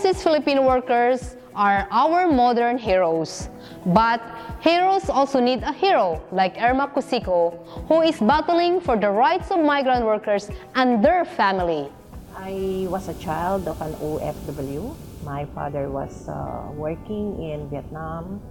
overseas Filipino workers are our modern heroes. But heroes also need a hero like Irma Cosico, who is battling for the rights of migrant workers and their family. I was a child of an OFW. My father was working in Vietnam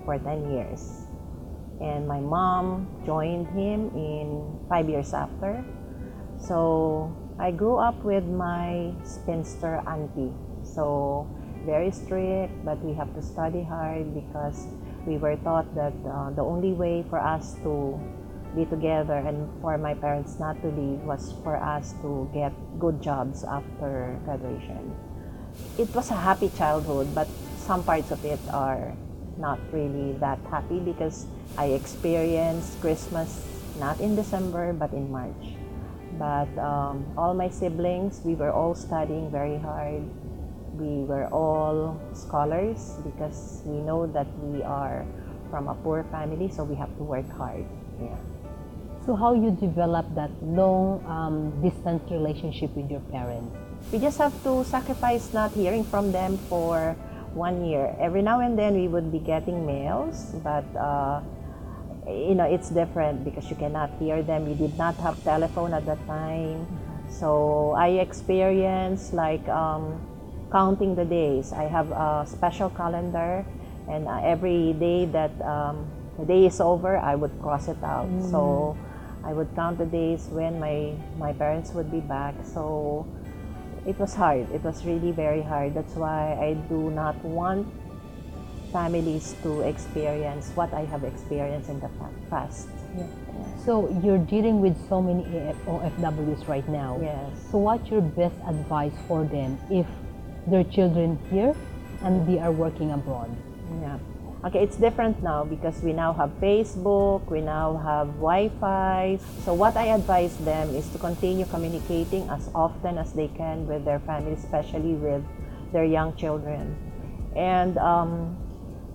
for 10 years. And my mom joined him in 5 years after. So I grew up with my spinster auntie. So very strict, but we have to study hard because we were taught that the only way for us to be together and for my parents not to leave was for us to get good jobs after graduation. It was a happy childhood, but some parts of it are not really that happy because I experienced Christmas not in December but in March. But all my siblings, we were all studying very hard. We were all scholars because we know that we are from a poor family, so we have to work hard. Yeah. So how you develop that long distance relationship with your parents? We just have to sacrifice not hearing from them for 1 year. Every now and then we would be getting mails, but you know, it's different because you cannot hear them. We did not have telephone at that time. So I experienced like counting the days. I have a special calendar, and every day that the day is over, I would cross it out. So I would count the days when my parents would be back. So it was hard. It was really very hard. That's why I do not want families to experience what I have experienced in the past. Yeah. So you're dealing with so many OFWs right now. Yes. So what's your best advice for them if their children here and they are working abroad? Yeah. Okay, it's different now because we now have Facebook, we now have Wi-Fi. So what I advise them is to continue communicating as often as they can with their family, especially with their young children. And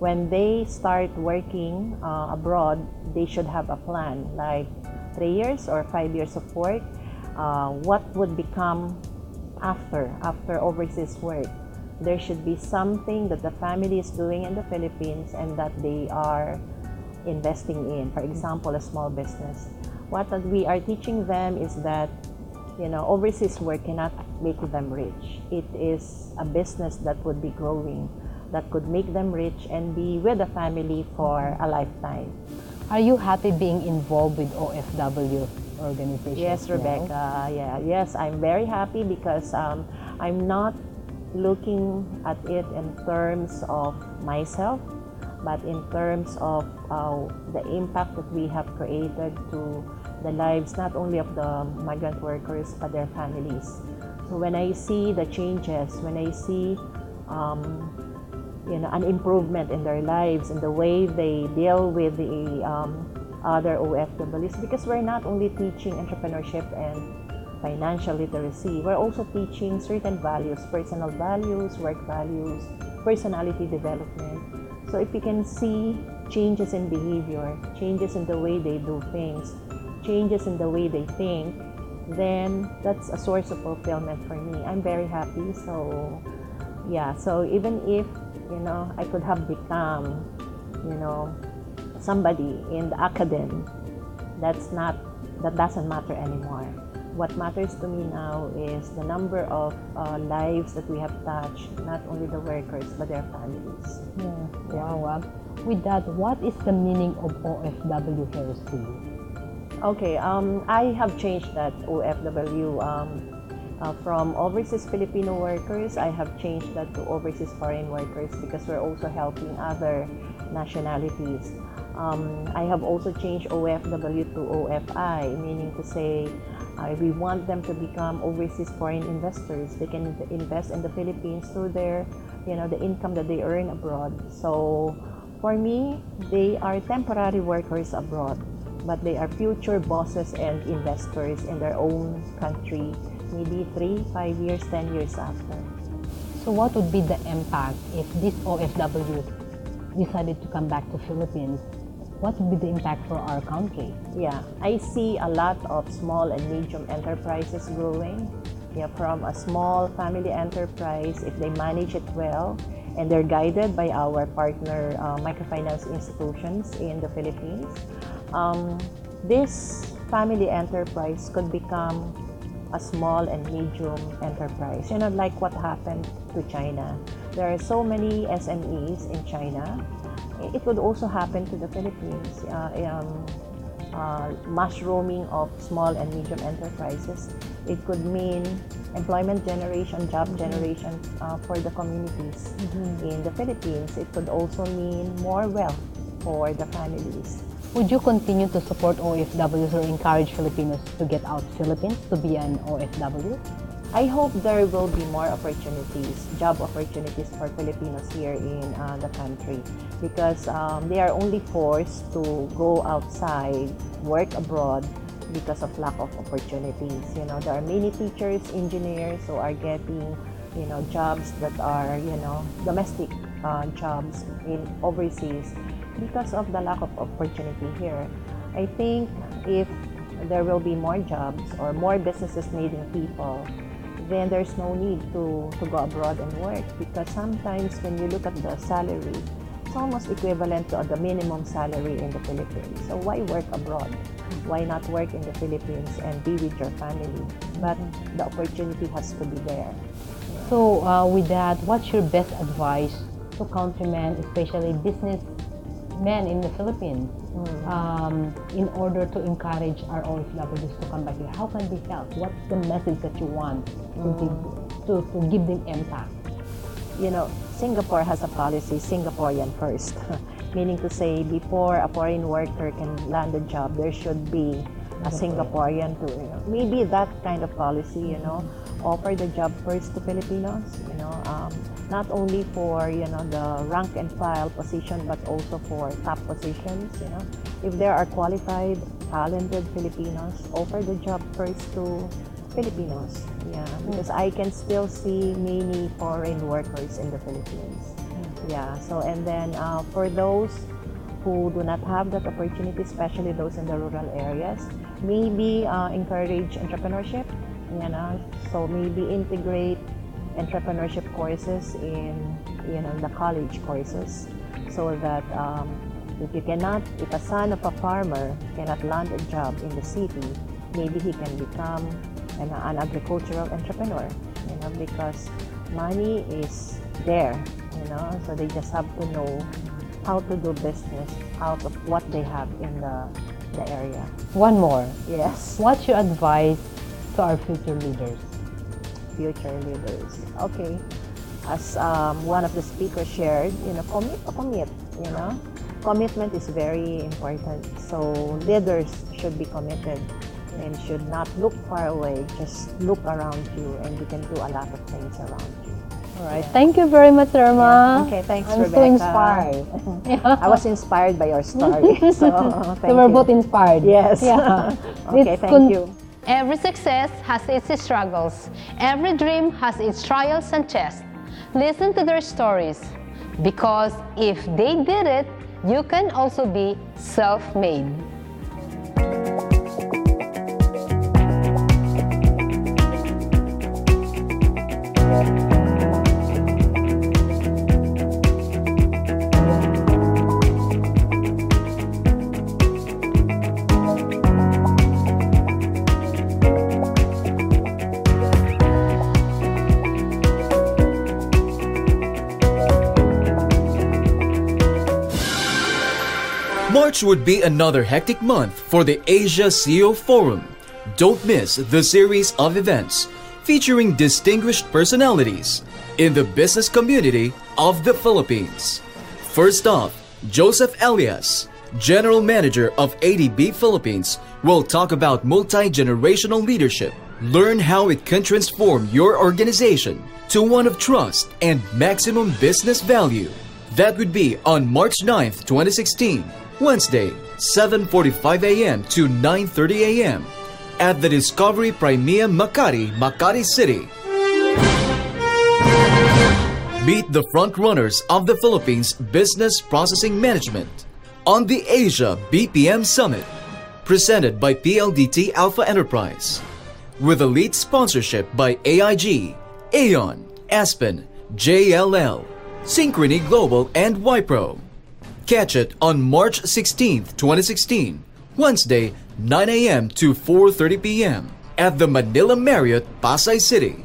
when they start working abroad, they should have a plan, like 3 years or 5 years of work. What would become after overseas work? There should be something that the family is doing in the Philippines and that they are investing in. For example, a small business. What we are teaching them is that, you know, overseas work cannot make them rich. It is a business that would be growing, that could make them rich and be with the family for a lifetime. Are you happy being involved with OFW organizations? Yes, Rebecca. Yeah, yes, I'm very happy because I'm not looking at it in terms of myself, but in terms of the impact that we have created to the lives not only of the migrant workers but their families. So when I see the changes, when I see you know, an improvement in their lives and the way they deal with the other OFWs, because we're not only teaching entrepreneurship and financial literacy, we're also teaching certain values, personal values, work values, personality development. So if you can see changes in behavior, changes in the way they do things, changes in the way they think, then that's a source of fulfillment for me. I'm very happy. So yeah, so even if, you know, I could have become, you know, somebody in the academy, that doesn't matter anymore. What matters to me now is the number of lives that we have touched, not only the workers, but their families. Yeah. Wow. With that, what is the meaning of OFW heroes to you? Okay, I have changed that OFW from overseas Filipino workers. I have changed that to overseas foreign workers because we're also helping other nationalities. I have also changed OFW to OFI, meaning to say we want them to become overseas foreign investors. They can invest in the Philippines through their, you know, the income that they earn abroad. So for me, they are temporary workers abroad, but they are future bosses and investors in their own country, maybe 3, 5 years, 10 years after. So what would be the impact if these OFWs decided to come back to Philippines? What would be the impact for our country? Yeah, I see a lot of small and medium enterprises growing. Yeah, from a small family enterprise, if they manage it well, and they're guided by our partner microfinance institutions in the Philippines, this family enterprise could become a small and medium enterprise. You know, like what happened to China. There are so many SMEs in China. It could also happen to the Philippines. Mushrooming of small and medium enterprises. It could mean employment generation, job generation for the communities in the Philippines. It could also mean more wealth for the families. Would you continue to support OFWs or encourage Filipinos to get out Philippines to be an OFW? I hope there will be more opportunities, job opportunities for Filipinos here in the country, because they are only forced to go outside, work abroad because of lack of opportunities. You know, there are many teachers, engineers who are getting, you know, jobs that are, you know, domestic jobs in overseas because of the lack of opportunity here. I think if there will be more jobs or more businesses needing people, then there's no need to go abroad and work, because sometimes when you look at the salary, it's almost equivalent to the minimum salary in the Philippines. So why work abroad? Why not work in the Philippines and be with your family? But the opportunity has to be there. Yeah. So with that, what's your best advice to countrymen, especially businessmen in the Philippines, in order to encourage our OFWs to come back here? How can we help? What's the message that you want to give them impact? You know, Singapore has a policy, Singaporean first, meaning to say before a foreign worker can land a job, there should be a Singaporean to, you know, maybe that kind of policy, you know, offer the job first to Filipinos, you know, not only for, you know, the rank and file position, but also for top positions, you know. If there are qualified, talented Filipinos, offer the job first to Filipinos, yeah, because I can still see many foreign workers in the Philippines. Yeah, so and then for those who do not have that opportunity, especially those in the rural areas, maybe encourage entrepreneurship, you know, so maybe integrate entrepreneurship courses in, you know, the college courses, so that if a son of a farmer cannot land a job in the city, maybe he can become an agricultural entrepreneur, you know, because money is there, you know, so they just have to know how to do business out of what they have in the area. One more. Yes. What's your advice to our future leaders? Future leaders. Okay. As one of the speakers shared, you know, commit, you know. Commitment is very important. So leaders should be committed and should not look far away, just look around you, and you can do a lot of things around you. All right. Thank you very much, Irma. Yeah. Okay, thanks, I'm Rebecca. so inspired. I was inspired by your story. So, thank So we're you. both inspired. Yes. Yeah. Okay, thank you. Every success has its struggles. Every dream has its trials and tests. Listen to their stories, because if they did it, you can also be self-made. March would be another hectic month for the Asia CEO Forum. Don't miss the series of events featuring distinguished personalities in the business community of the Philippines. First off, Joseph Elias, General Manager of ADB Philippines, will talk about multi-generational leadership. Learn how it can transform your organization to one of trust and maximum business value. That would be on March 9th, 2016, Wednesday, 7:45 a.m. to 9:30 a.m. at the Discovery Primea Makati, Makati City. Meet the frontrunners of the Philippines Business Processing Management on the Asia BPM Summit, presented by PLDT Alpha Enterprise. with elite sponsorship by AIG, Aon, Aspen, JLL, Synchrony Global, and Wipro. Catch it on March 16, 2016, Wednesday, 9 a.m. to 4:30 p.m. at the Manila Marriott, Pasay City.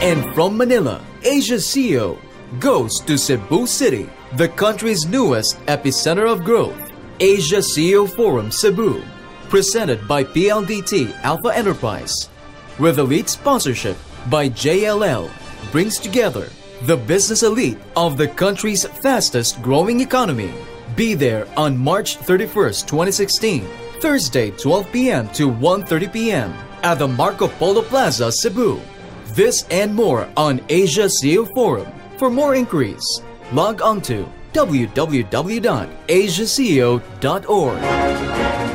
And from Manila, Asia CEO goes to Cebu City, the country's newest epicenter of growth. Asia CEO Forum Cebu, presented by PLDT Alpha Enterprise, with elite sponsorship by JLL, brings together the business elite of the country's fastest growing economy. Be there on March 31st, 2016, Thursday, 12 p.m. to 1:30 p.m. at the Marco Polo Plaza, Cebu. This and more on Asia CEO Forum. For more inquiries, log on to www.asiaceo.org.